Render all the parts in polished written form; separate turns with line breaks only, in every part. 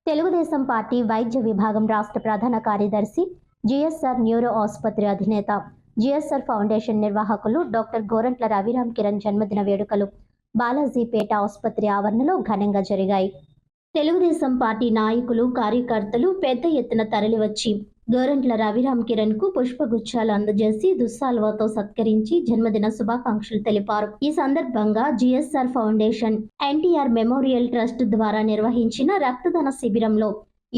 Telugu Desam party వైద్య విభాగం రాష్ట్ర ప్రధాన కార్యదర్శి, జిఎస్ఆర్ న్యూరో ఆసుపత్రి అధినేత, జిఎస్ఆర్ ఫౌండేషన్ నిర్వాహకులు డాక్టర్ గోరంట్ల రవిరామ్ కిరణ్ జన్మదిన వేడుకలు బాలాజీపేట ఆసుపత్రి ఆవరణలో ఘనంగా జరిగాయి. తెలుగుదేశం పార్టీ నాయకులు, కార్యకర్తలు పెద్ద ఎత్తున తరలివచ్చి గోరంట్ల రవిరామ్ కిరణ్ కు పుష్పగుచ్చాలు అందజేసి దుస్సాల్వాతో సత్కరించి జన్మదిన శుభాకాంక్షలు తెలిపారు. ఈ సందర్భంగా GSR foundation, NTR memorial trust ద్వారా నిర్వహించిన రక్తదాన శిబిరంలో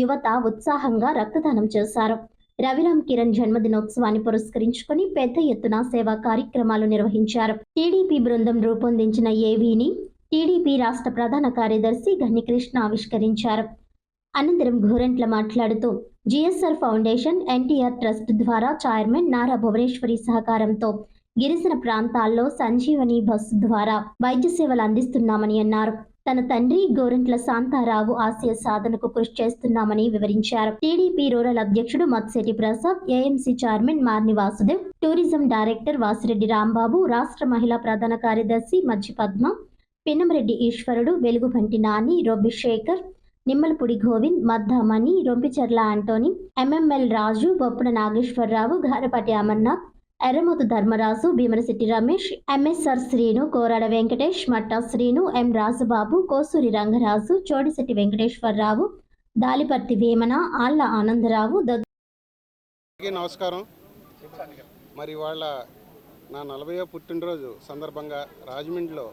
యువత ఉత్సాహంగా రక్తదానం చేశారు. రవిరామ్ కిరణ్ జన్మదినోత్సవాన్ని పురస్కరించుకుని పెద్ద ఎత్తున సేవా కార్యక్రమాలు నిర్వహించారు. టీడీపీ బృందం రూపొందించిన ఏవీని టీడీపీ రాష్ట్ర ప్రధాన కార్యదర్శి గన్నికృష్ణ ఆవిష్కరించారు. అనంతరం గోరంట్ల మాట్లాడుతూ జిఎస్ఆర్ ఫౌండేషన్, ఎన్టీఆర్ ట్రస్ట్ ద్వారా చైర్మన్ నారా భువనేశ్వరి సహకారంతో గిరిజన ప్రాంతాల్లో సంజీవని బస్సు ద్వారా వైద్య సేవలు అందిస్తున్నామని అన్నారు. తన తండ్రి గోరంట్ల శాంతారావు ఆశయ సాధనకు కృషి చేస్తున్నామని వివరించారు. టీడీపీ రూరల్ అధ్యక్షుడు Matsyati Prasad, AMC chairman Marni Vasudev, tourism director Vasireddy Rambabu, రాష్ట్ర మహిళా ప్రధాన కార్యదర్శి Majji Padma, Pinnamareddy Eswarudu, Velugubanti Nani, Robbi Sekhar, Nimmalapudi Govind, Maddamani, Rompicherla Antony, MML Raju, Boppuna Nageswararao, Garapati Amarnath, Erramothu Dharmaraju, Bhimarasetti Ramesh, MSR Srinu, Korada Venkatesh, Matta Srinu, M Rajubabu, Kosuri Rangaraju, Chodisetti Venkateswararao, Daliparthi Vemana, Alla Anandarao.
నమస్కారం. మరి వాళ్ళ నా 40వ పుట్టినరోజు సందర్భంగా రాజమండ్రిలో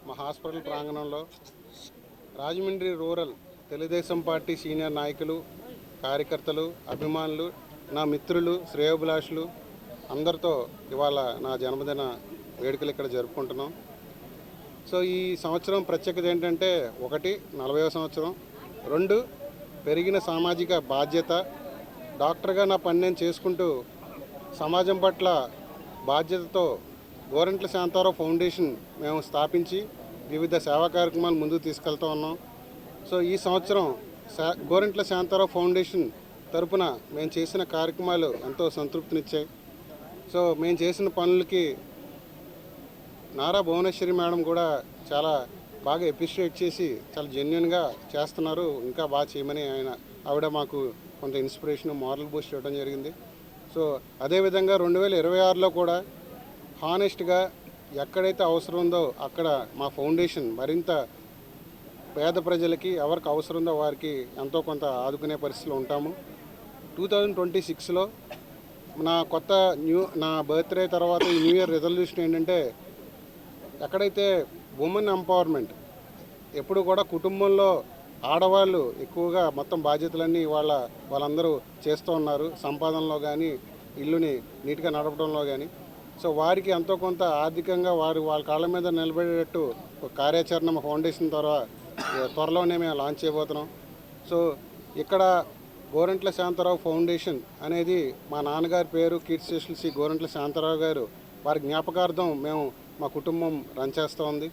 మా హాస్పిటల్ ప్రాంగణంలో Rajahmundry rural Telugu Desam party senior నాయకులు, కార్యకర్తలు, అభిమానులు, నా మిత్రులు, శ్రేయోభిలాషులు అందరితో ఇవాళ నా జన్మదిన వేడుకలు ఇక్కడ జరుపుకుంటున్నాం. సో ఈ సంవత్సరం ప్రత్యేకత ఏంటంటే, 1 40వ సంవత్సరం, 2 పెరిగిన సామాజిక బాధ్యత, డాక్టర్గా నా పని నేను చేసుకుంటూ సమాజం పట్ల బాధ్యతతో గోరంట్ల శాంతారావు ఫౌండేషన్ మేము స్థాపించి వివిధ సేవా కార్యక్రమాలు ముందుకు తీసుకెళ్తూ ఉన్నాం. సో ఈ సంవత్సరం గోరంట్ల శాంతారావు ఫౌండేషన్ తరపున మేము చేసిన కార్యక్రమాలు ఎంతో సంతృప్తినిచ్చాయి. సో మేము చేసిన పనులకి నారా భువనేశ్వరి మేడం కూడా చాలా బాగా అప్రిషియేట్ చేసి చాలా జెన్యున్గా చేస్తున్నారు, ఇంకా బాగా చేయమని ఆవిడ మాకు కొంత ఇన్స్పిరేషన్, మారల్ బూస్ట్ ఇవ్వడం జరిగింది. సో అదేవిధంగా 2026లో కూడా హానెస్ట్గా ఎక్కడైతే అవసరం ఉందో అక్కడ మా ఫౌండేషన్ మరింత పేద ప్రజలకి ఎవరికి అవసరం ఉందో వారికి ఎంతో కొంత ఆదుకునే పరిస్థితిలో ఉంటాము. 2026లో నా బర్త్డే తర్వాత ఈ న్యూ ఇయర్ రెజల్యూషన్ ఏంటంటే, ఎక్కడైతే ఉమెన్ ఎంపవర్మెంట్, ఎప్పుడు కూడా కుటుంబంలో ఆడవాళ్ళు ఎక్కువగా మొత్తం బాధ్యతలన్నీ వాళ్ళందరూ చేస్తూ ఉన్నారు, సంపాదనలో కానీ ఇల్లుని నీట్గా నడపడంలో కానీ. సో వారికి ఎంతో కొంత ఆర్థికంగా వాళ్ళ కాళ్ళ మీద నిలబడేటట్టు ఒక కార్యాచరణ మా ఫౌండేషన్ ద్వారా త్వరలోనే మేము లాంచ్ చేయబోతున్నాం. సో ఇక్కడ గోరంట్ల శాంతారావు ఫౌండేషన్ అనేది మా నాన్నగారి పేరు కీర్తిశేషులు శ్రీ గోరంట్ల శాంతారావు గారు, వారి జ్ఞాపకార్థం మేము మా కుటుంబం రన్ చేస్తూ ఉంది.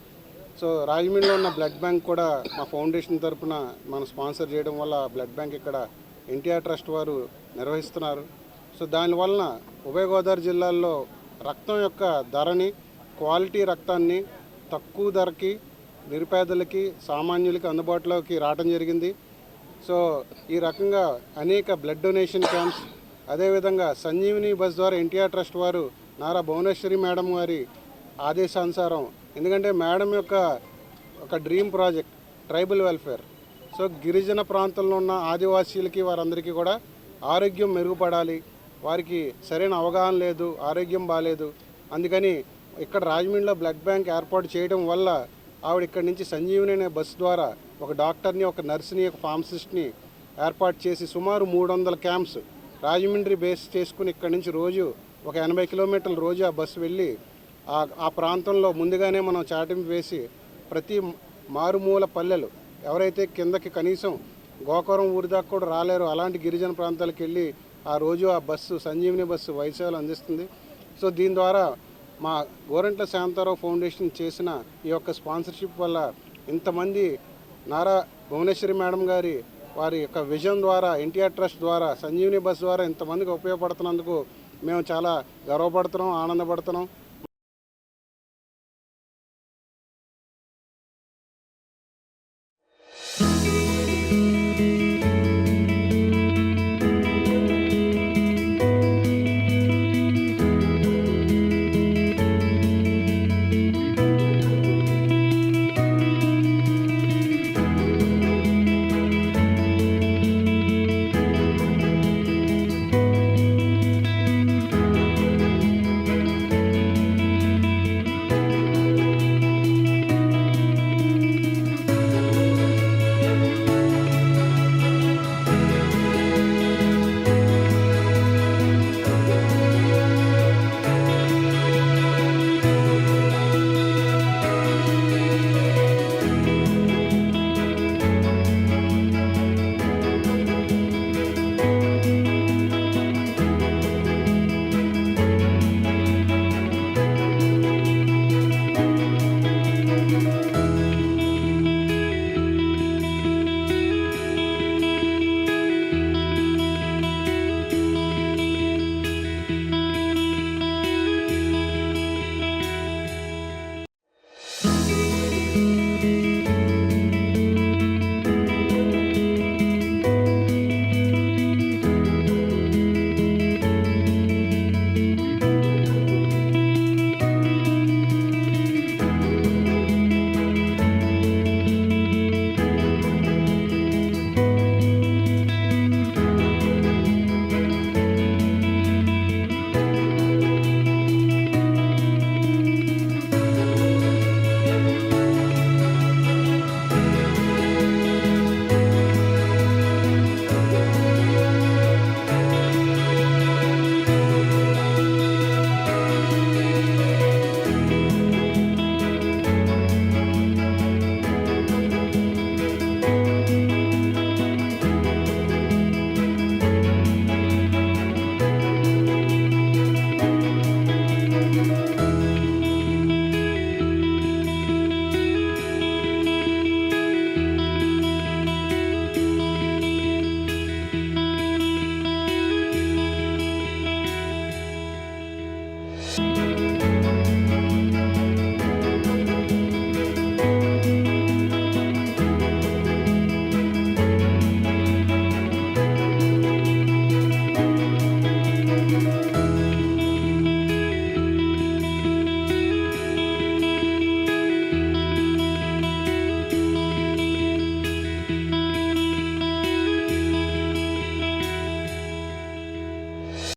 సో రాజమండ్రిలో ఉన్న బ్లడ్ బ్యాంక్ కూడా మా ఫౌండేషన్ తరఫున మనం స్పాన్సర్ చేయడం వల్ల బ్లడ్ బ్యాంక్ ఇక్కడ ఎన్టీఆర్ ట్రస్ట్ వారు నిర్వహిస్తున్నారు. సో దానివలన ఉభయ గోదావరి జిల్లాల్లో రక్తం యొక్క ధరని, క్వాలిటీ రక్తాన్ని తక్కువ ధరకి నిరుపేదలకి, సామాన్యులకి అందుబాటులోకి రావడం జరిగింది. సో ఈ రకంగా అనేక బ్లడ్ డొనేషన్ క్యాంప్స్, అదేవిధంగా సంజీవని బస్ ద్వారా ఎన్టీఆర్ ట్రస్ట్ వారు నారా భువనేశ్వరి మేడం వారి ఆదేశానుసారం, ఎందుకంటే మేడం యొక్క ఒక dream project tribal welfare. So గిరిజన ప్రాంతంలో ఉన్న ఆదివాసీలకి వారందరికీ కూడా ఆరోగ్యం మెరుగుపడాలి, వారికి సరైన అవగాహన లేదు, ఆరోగ్యం బాగాలేదు. అందుకని ఇక్కడ రాజమండ్రిలో బ్లడ్ బ్యాంక్ ఏర్పాటు చేయడం వల్ల ఆవిడ ఇక్కడి నుంచి సంజీవని అనే బస్సు ద్వారా ఒక డాక్టర్ని, ఒక నర్సుని, ఒక ఫార్మసిస్ట్ని ఏర్పాటు చేసి సుమారు 300 క్యాంప్స్ రాజమండ్రి బేస్ చేసుకుని ఇక్కడి నుంచి రోజు ఒక 80 కిలోమీటర్ల రోజు ఆ బస్సు వెళ్ళి ఆ ప్రాంతంలో ముందుగానే మనం చాటింపు వేసి ప్రతి మారుమూల పల్లెలు ఎవరైతే కిందకి కనీసం గోకవరం ఊరి దాకా కూడా రాలేరు అలాంటి గిరిజన ప్రాంతాలకు వెళ్ళి ఆ రోజు ఆ బస్సు సంజీవని బస్సు వైసేవలు అందిస్తుంది. సో దీని ద్వారా మా గోరంట్ల శాంతారావు ఫౌండేషన్ చేసిన ఈ యొక్క స్పాన్సర్షిప్ వల్ల ఇంతమంది నారా భువనేశ్వరి మేడం గారి వారి యొక్క విజన్ ద్వారా, ఎన్టీఆర్ ట్రస్ట్ ద్వారా, సంజీవని బస్ ద్వారా ఇంతమందికి ఉపయోగపడుతున్నందుకు మేము చాలా గర్వపడుతున్నాం, ఆనందపడుతున్నాం.